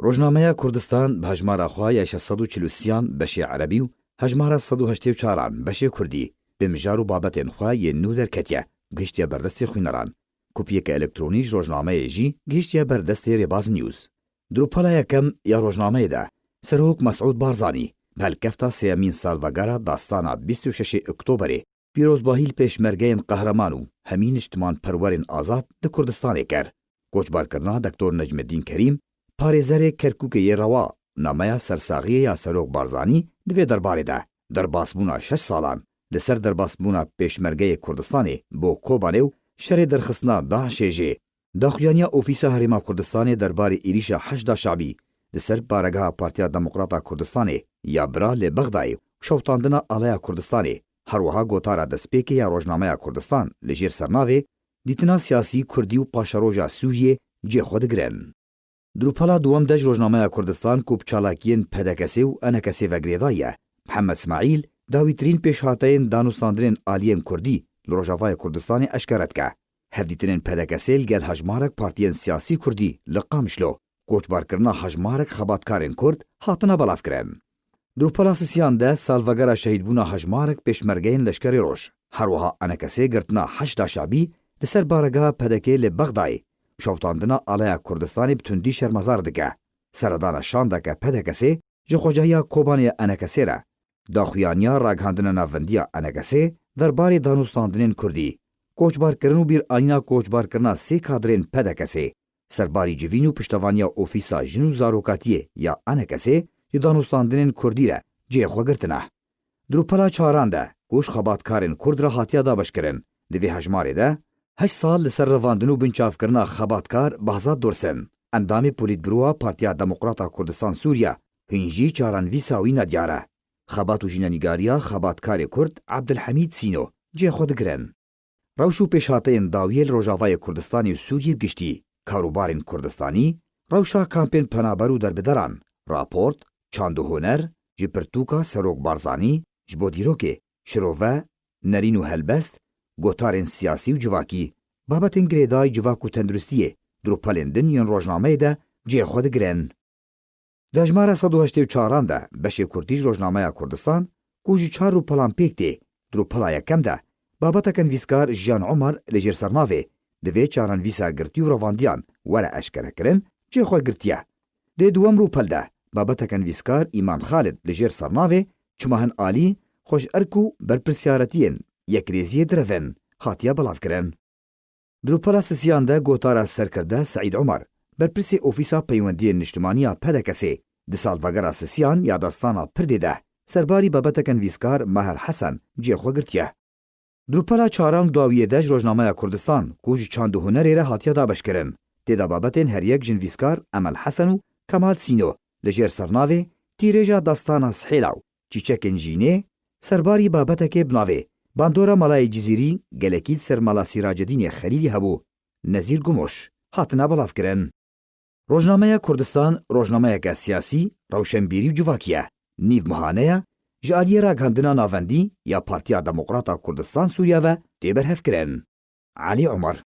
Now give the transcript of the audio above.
روزنامه کردستان به هجمار خواهی 643 بشی عربی و هجمار 184 بشی کردی به مجار و بابتین خواهی نو در کتیه گشتی بردستی خوینران. کپیک الکترونیش روزنامه جی گشتی بردستی رباز نیوز. دروپالا یکم یا روزنامه ده سروک مسعود بارزانی بلکفتا سیامین سالوگارا داستانا 26 اکتبر پیروزباهیل پیشمرگین قهرمان و همین اجتماع پرورین آزاد ده کردستان کر. کوچبار کرنا دکتر نجم الدین کریم پارێزەرێک کەرکووکەیە ڕەوا نامەیە سەرساغیە یا سەرۆک بارزانی دوێ دەربارێدا دەرباسبوونا 6 ساڵان لەسەر دەرباسبوونا پێشمەرگەیە کوردستانی بۆ کۆبانێ و شەرێ دەرخستنا داعشێژێ داخوایانیا ئۆفیسا هەرێما کوردستانی دەربارەی ئێریشە 8 شعبی لەسەر بارەگەها پارتیا دەموقراتا کوردستانی یا برا لێ بەغدای شەوتاندنا ئاڵەیا کوردستانی هەروەها گۆتارە دەستپێکی یا ڕۆژنامەیە کوردستان لەژێر سەرناوێ دیتنا سیاسی کوردی و پاشەڕۆژا سووریێ جێخۆ دەگرن. دروپالا دوام دەج ڕۆژنامەیە کوردستان کوپچالاکیên پەدەکەسێ و ئەنەکەسێ ڤەگرێدایە محەممەد اسماعیل داویترین پێشهاتەیên دانوستاندنên ئالیên کوردی لە ڕۆژاوای کوردستانی ئەشکەرە دکە هەفدیترین پەدەکەسێ لەگەل هەژمارێک پارتیên سیاسی کوردی لە قامشلۆ کۆچبارکردنا هەژمارێک خەباتکارên کورد هاتنە بەڵافکرێن. دروپالا سیسیان دە سالڤەگەرا شەهیدبوونا هەژمارێک پێشمەرگەیên لەشکەری ڕۆژ هەروەها ئەنەکەسێ گرتنا 8 شعبی لەسەر بارەگەها پەدەکەی لە بەغدای شەوتاندنا ئاڵەیە کوردستانی بتوندی شەرمەزار دکە سەردانە شان دەکە پەدەکەسێ ji xwecahiya Kobanê Enekesê re daxuyaniya ragihandina navbendiya Enekesê derbarê danûstandinên Kurdî koçbarkirin û bîranîna koçbarkirina sê kadrên Pedekesê serbarî civîn û piştevaniya Ofîsa Jin û Zarokatiyê ya Enekesê ji danûstandinên Kurdî re cêxwe girtine. Drupala çaran de goş xebatkarên Kurd re hatiya dabeşkirin di vê hejmarê de 8 sal li ser revandin û binçavkirina xebatkar Behzad Dursin endamê Polîtbûroya Partiya Demokrata Kurdistan Sûriya hîn jî çaranivîsa wî nediyar e. Xebat û jînenîgariya xebatkarê Kurd Abdulhamîd Sîno cêxwe digirin. Rewş û pêşhateyên dawiyê li Rojavayê Kurdistanê û Sûriyê giştî karûbarên Kurdistanî rewşa kampên penaber û derbideran raport çand û huner ji pirtûka Serok Barzanî ji bo dîrokê şirove nerîn û helbest gotarên siyasî û civakî babetên girêdayî civak û tenduristiyê drûpalên din yên rojnameyê de cêxwe digirin. Di hejmara 184 de beşê Kurdî ji Rojnameya Kurdistan ku ji 4 rûpalan pêk tê drûpala yekem de babetekên vîskar Jiyan Umar li jêr sernavê di vê çaranivîsa girtî û revandiyan were eşkerekirin cêxwe girtiye. Dê duwem rûpel de babetekên vîskar Îman Xalid li jêr sernavê çimahin alî xweşerk û berpirsyaretiyên yekrêziyê direvin hatiye belavkirin. Drûpala sisiyan de gotara serkirde Seîd Umar berpirsê Ofîsa Peywendiyên Niştimaniya Pedekesê di salvegera sisiyan ya dastana Pirdê de serbarî babetekên vîskar Meher Hesen cêxwe girtiye. Drûpala çaran dawiyê de ji Rojnameya Kurdistan ku ji çand û hunerê re hatiye dabeşkirin. Têda babetên her yek jin vîskar Emel Hesen û Kemal Sîno li jêr sernavê tîrêja dastana Sihêla û çîçekên jînê serbarî babetekê binavê bandora Malayê Cizîrî gelekî ser mala Sîracedînê Xelîlî hebû Nezîr Gumoş hatine belavkirin. Rojnameya Kurdistan rojnameyeke siyasî rewşenbîrî û civakî ye nîv mihaneya ji aliyê ragihandina navendî ya Partiya Demokrata Kurdistan Sûriya ve tê berhevkirin. Alî Umar